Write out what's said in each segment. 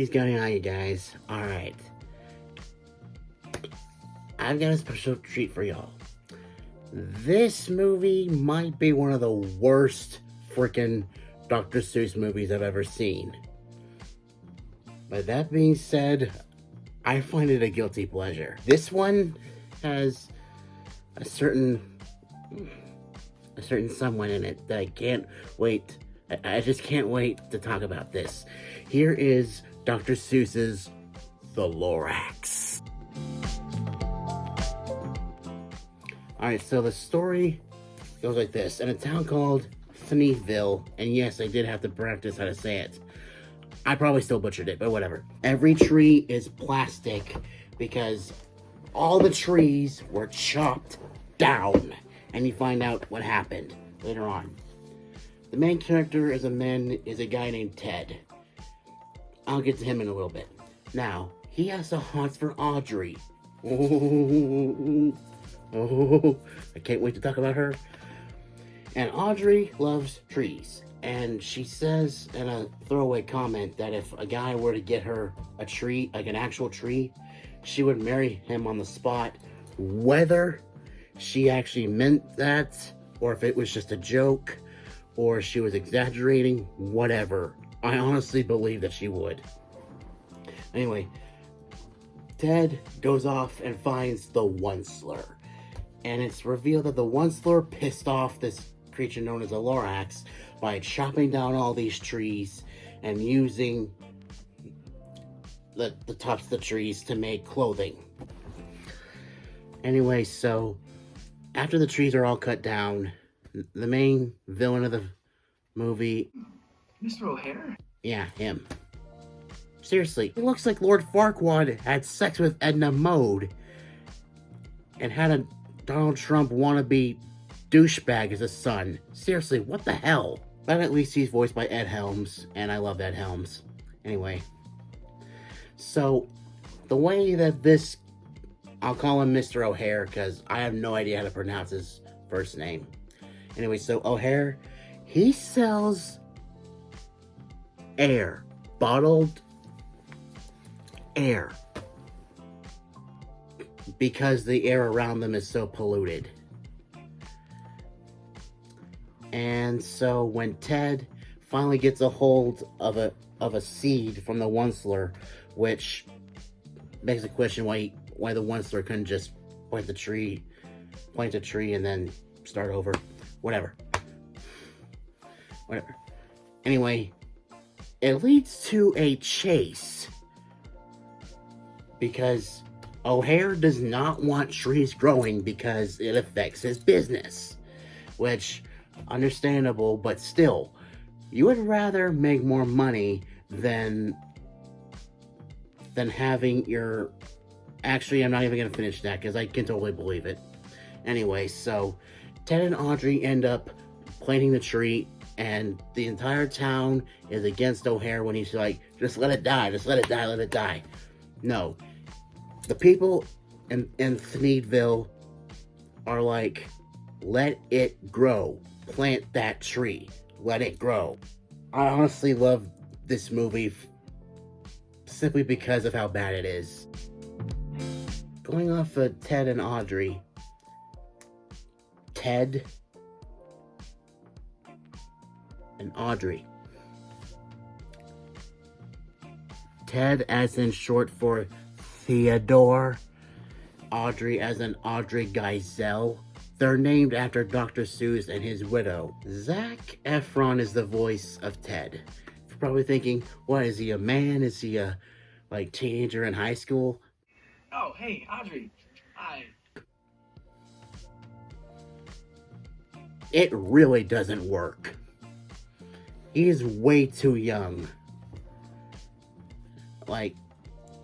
is going on, you guys? Alright. I've got a special treat for y'all. This movie might be one of the worst freaking Dr. Seuss movies I've ever seen. But that being said, I find it a guilty pleasure. This one has a certain someone in it that I can't wait. I just can't wait to talk about this. Here is Dr. Seuss's The Lorax. Alright, so the story goes like this. In a town called Thneedville, and yes, I did have to practice how to say it. I probably still butchered it, but whatever. Every tree is plastic because all the trees were chopped down. And you find out what happened later on. The main character is a guy named Ted. I'll get to him in a little bit. Now, he has a heart for Audrey. Oh, I can't wait to talk about her. And Audrey loves trees. And she says in a throwaway comment that if a guy were to get her a tree, like an actual tree, she would marry him on the spot, whether she actually meant that, or if it was just a joke, or she was exaggerating, whatever. I honestly believe that she would. Anyway, Ted goes off and finds the Onceler. And it's revealed that the Onceler pissed off this creature known as a Lorax by chopping down all these trees and using the tops of the trees to make clothing. Anyway, so after the trees are all cut down, the main villain of the movie... Mr. O'Hare? Yeah, him. Seriously, he looks like Lord Farquaad had sex with Edna Mode and had a Donald Trump wannabe douchebag as a son. Seriously, what the hell? But at least he's voiced by Ed Helms, and I love Ed Helms. Anyway, so the way that this... I'll call him Mr. O'Hare because I have no idea how to pronounce his first name. Anyway, so O'Hare, he sells air, bottled air, because the air around them is so polluted. And so when Ted finally gets a hold of a seed from the Onceler, which begs the question why the Onceler couldn't just plant a tree and then start over. Whatever. Anyway, it leads to a chase because O'Hare does not want trees growing because it affects his business, which, understandable, but still, you would rather make more money than having your... Actually, I'm not even going to finish that because I can totally believe it. Anyway, so Ted and Audrey end up planting the tree, and the entire town is against O'Hare when he's like, just let it die, just let it die, let it die. No. The people in Thneedville are like, let it grow. Plant that tree. Let it grow. I honestly love this movie simply because of how bad it is. Going off of Ted and Audrey, Ted and Audrey. Ted as in short for Theodore, Audrey as in Audrey Geisel. They're named after Dr. Seuss and his widow. Zac Efron is the voice of Ted. You're probably thinking, what, is he a man? Is he a, teenager in high school? Oh, hey, Audrey. Hi. It really doesn't work. He is way too young.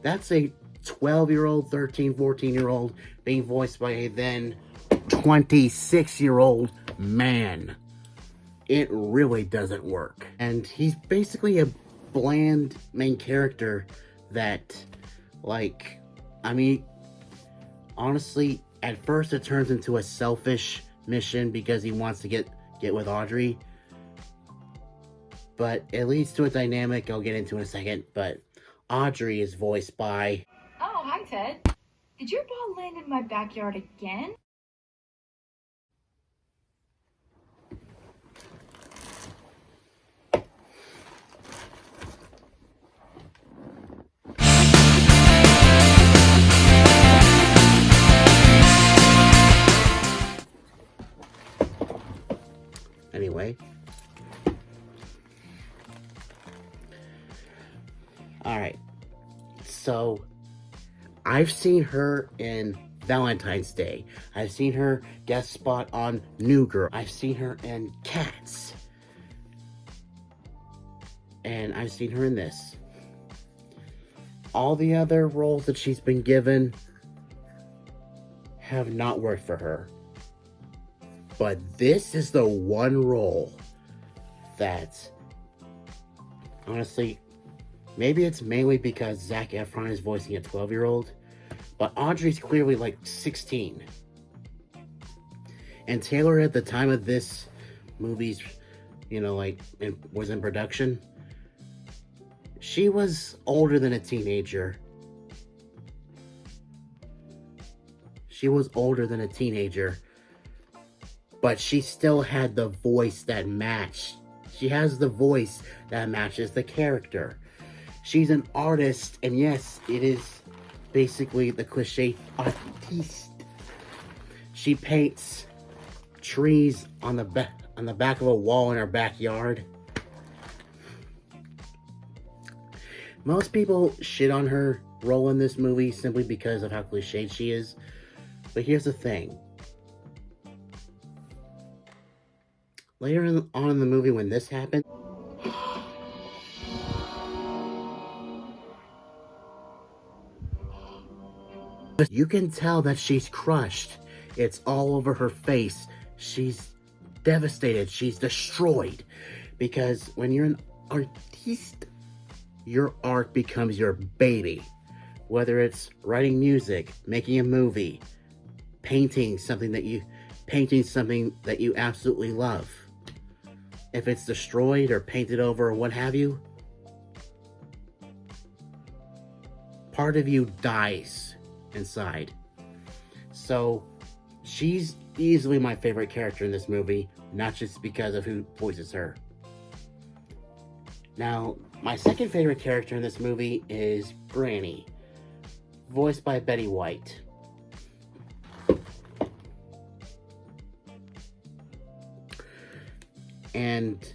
That's a 12-year-old, 13, 14-year-old being voiced by a then 26-year-old man. It really doesn't work. And he's basically a bland main character that, honestly, at first it turns into a selfish mission because he wants to get with Audrey. But it leads to a dynamic I'll get into in a second. But Audrey is voiced by... Oh, hi, Ted. Did your ball land in my backyard again? Anyway. Alright. So, I've seen her in Valentine's Day. I've seen her guest spot on New Girl. I've seen her in Cats. And I've seen her in this. All the other roles that she's been given have not worked for her. But this is the one role that, honestly, maybe it's mainly because Zac Efron is voicing a 12-year-old, but Audrey's clearly like 16. And Taylor, at the time of this movie's, was in production, she was older than a teenager. But she still had the voice that matched. She has the voice that matches the character. She's an artist, and yes, it is basically the cliche artiste. She paints trees on the back of a wall in her backyard. Most people shit on her role in this movie simply because of how cliched she is. But here's the thing. Later on in the movie, when this happened, you can tell that she's crushed. It's all over her face. She's devastated. She's destroyed. Because when you're an artiste, your art becomes your baby. Whether it's writing music, making a movie, painting something that you absolutely love. If it's destroyed or painted over or what have you, part of you dies inside. So, she's easily my favorite character in this movie, not just because of who voices her. Now, my second favorite character in this movie is Granny, voiced by Betty White. And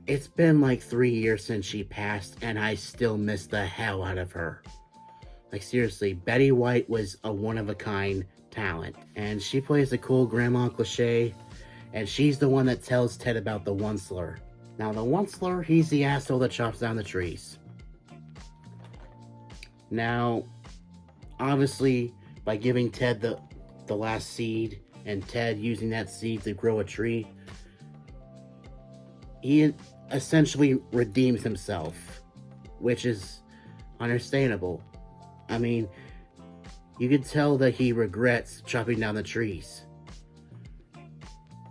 it's been like 3 years since she passed, and I still miss the hell out of her. Like, seriously, Betty White was a one-of-a-kind talent. And she plays the cool grandma cliche, and she's the one that tells Ted about the Onceler. Now, the Onceler, he's the asshole that chops down the trees. Now, obviously, by giving Ted the last seed, and Ted using that seed to grow a tree, he essentially redeems himself, which is understandable. I mean, you can tell that he regrets chopping down the trees.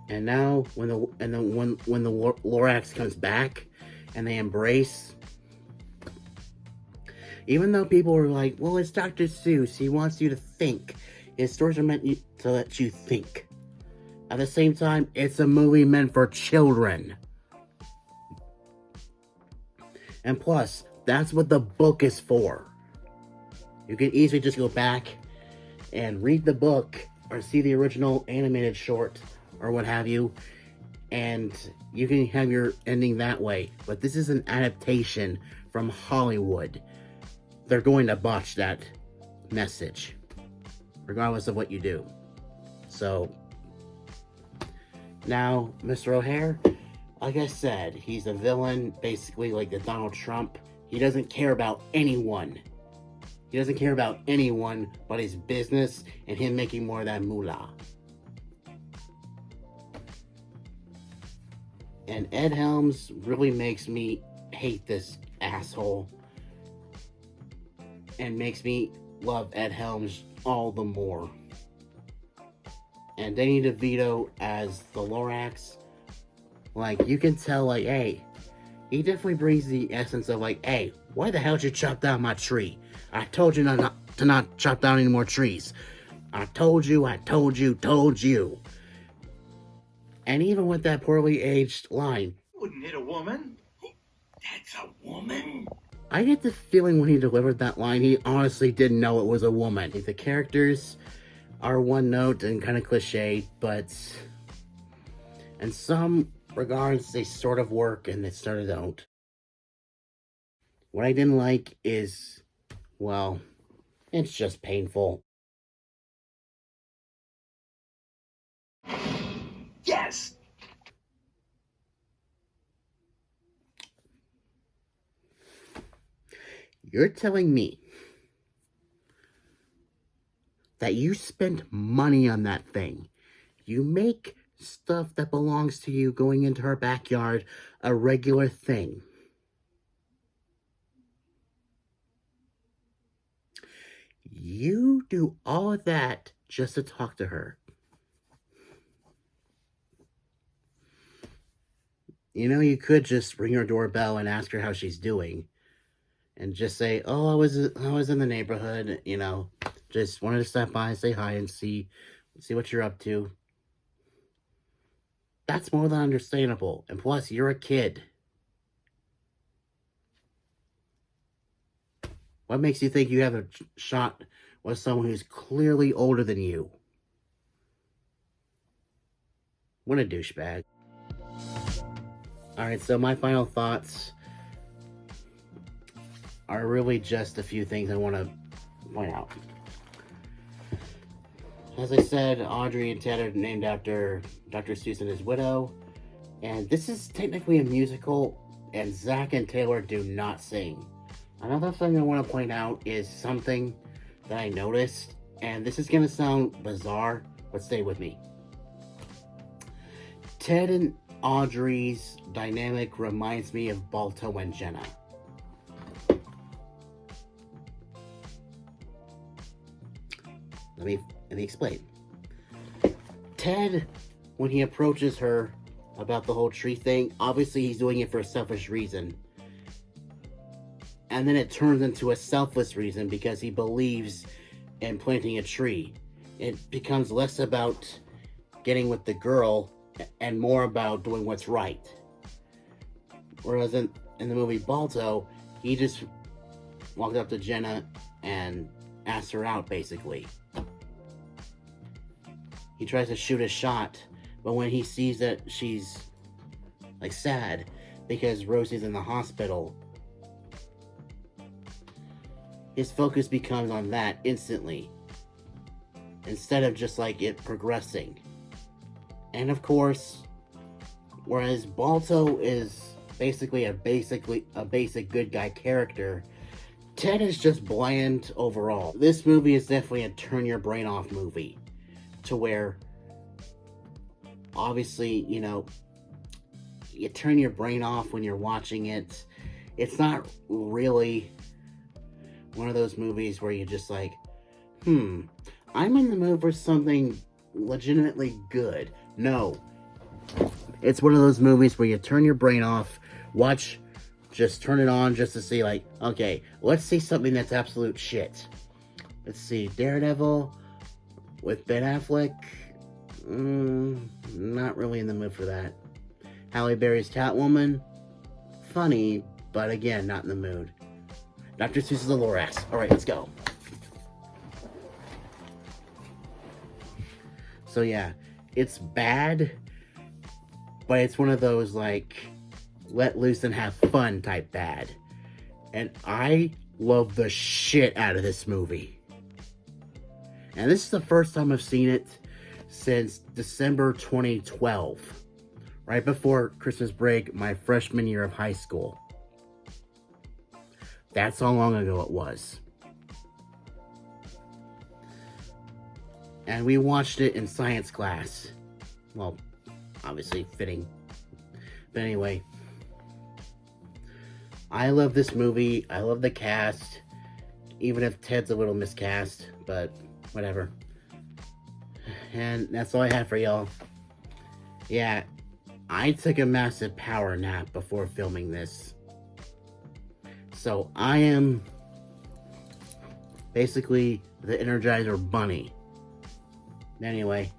And now, when the Lorax comes back and they embrace, even though people are like, well, it's Dr. Seuss, he wants you to think. His stories are meant to let you think. At the same time, it's a movie meant for children. And plus, that's what the book is for. You can easily just go back and read the book or see the original animated short or what have you, and you can have your ending that way. But this is an adaptation from Hollywood. They're going to botch that message, regardless of what you do. So, now, Mr. O'Hare, like I said, he's a villain, basically like the Donald Trump. He doesn't care about anyone. He doesn't care about anyone but his business and him making more of that moolah. And Ed Helms really makes me hate this asshole. And makes me love Ed Helms all the more. And Danny DeVito as the Lorax. Like, you can tell, like, hey, he definitely brings the essence of like, hey, why the hell did you chop down my tree? I told you to not chop down any more trees. I told you. And even with that poorly aged line, Wouldn't hit a woman. That's a woman. I get the feeling when he delivered that line, he honestly didn't know it was a woman. The characters are one note and kind of cliche, but in some regards, they sort of work and they sort of don't. What I didn't like is, well, it's just painful. Yes. You're telling me that you spent money on that thing. You make stuff that belongs to you going into her backyard a regular thing. You do all of that just to talk to her. You know, you could just ring her doorbell and ask her how she's doing. And just say, oh, I was in the neighborhood, you know. Just wanted to stop by, say hi, and see what you're up to. That's more than understandable. And plus, you're a kid. What makes you think you have a shot with someone who's clearly older than you? What a douchebag. Alright, so my final thoughts are really just a few things I want to point out. As I said, Audrey and Ted are named after Dr. Seuss and his widow. And this is technically a musical, and Zach and Taylor do not sing. Another thing I want to point out is something that I noticed, and this is going to sound bizarre, but stay with me. Ted and Audrey's dynamic reminds me of Balto and Jenna. Let me explain. Ted, when he approaches her about the whole tree thing, obviously he's doing it for a selfish reason. And then it turns into a selfless reason because he believes in planting a tree. It becomes less about getting with the girl and more about doing what's right. Whereas in the movie Balto, he just walked up to Jenna and asked her out, basically. He tries to shoot a shot, but when he sees that she's like sad because Rosie's in the hospital, his focus becomes on that instantly instead of just like it progressing. And of course, whereas Balto is basically a basic good guy character, Ted is just bland overall. This movie is definitely a turn your brain off movie, to where obviously, you know, you turn your brain off when you're watching it. It's not really one of those movies where you're just like, I'm in the mood for something legitimately good. No. It's one of those movies where you turn your brain off, just turn it on just to see like, okay, let's see something that's absolute shit. Let's see, Daredevil with Ben Affleck. Not really in the mood for that. Halle Berry's Catwoman. Funny, but again, not in the mood. Dr. Seuss is the Lorax. Alright, let's go. So yeah, it's bad, but it's one of those like let loose and have fun type bad. And I love the shit out of this movie. And this is the first time I've seen it since December 2012, right before Christmas break, my freshman year of high school. That's how long ago it was. And we watched it in science class. Well, obviously fitting. But anyway, I love this movie. I love the cast. Even if Ted's a little miscast, but whatever. And that's all I have for y'all. Yeah, I took a massive power nap before filming this. So I am basically the Energizer Bunny. Anyway,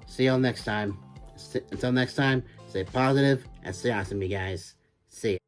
see y'all next time. Until next time, stay positive and stay awesome, you guys. See ya.